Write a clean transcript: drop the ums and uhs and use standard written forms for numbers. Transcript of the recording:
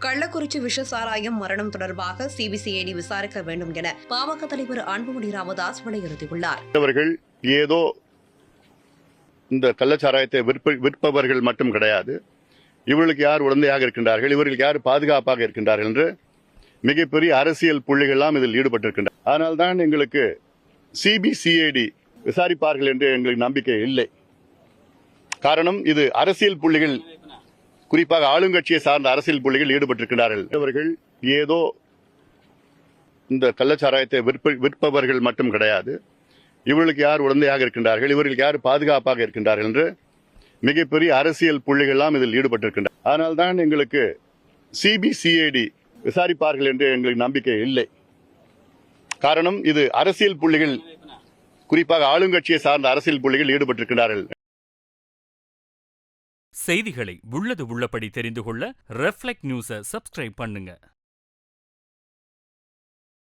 கள்ளக்குறிச்சி விஷ சாராயம் மரணம் தொடர்பாக சிபிசிஐடி விசாரிக்க வேண்டும் என பாமக தலைவர் அன்புமணி ராமதாஸ் வலியுறுத்தியுள்ளார். அவர்கள் ஏதோ இந்த கள்ளச்சாராயத்தை விற்பவர்கள் மட்டும் கிடையாது, இவர்களுக்கு யார் உடந்தையாக இருக்கின்றார்கள், இவர்களுக்கு யார் பாதுகாப்பாக இருக்கின்றார்கள் என்று மிகப்பெரிய அரசியல் புள்ளிகள் எல்லாம் இதில் ஈடுபட்டிருக்கின்றனர். அதனால்தான் எங்களுக்கு சிபிசிஐடி விசாரிப்பார்கள் என்று எங்களுக்கு நம்பிக்கை இல்லை. காரணம், இது அரசியல் புள்ளிகள், குறிப்பாக ஆளுங்கட்சியை சார்ந்த அரசியல் புள்ளிகள் ஈடுபட்டிருக்கிறார்கள். இவர்கள் ஏதோ இந்த கள்ளச்சாராயத்தை விற்பவர்கள் மட்டும் கிடையாது, இவர்களுக்கு யார் உடந்தையாக இருக்கின்றார்கள், இவர்களுக்கு யார் பாதுகாப்பாக இருக்கின்றார்கள் என்று மிகப்பெரிய அரசியல் புள்ளிகள் எல்லாம் இதில் ஈடுபட்டிருக்கின்றனர். அதனால்தான் எங்களுக்கு சிபிசிஐடி விசாரிப்பார்கள் என்று எங்களுக்கு நம்பிக்கை இல்லை. காரணம், இது அரசியல் புள்ளிகள், குறிப்பாக ஆளுங்கட்சியை சார்ந்த அரசியல் புள்ளிகள் ஈடுபட்டிருக்கிறார்கள். செய்திகளை உள்ளது உள்ளபடி தெரிந்து கொள்ள ரெஃப்ளெக்ட் நியூஸை சப்ஸ்கிரைப் பண்ணுங்க.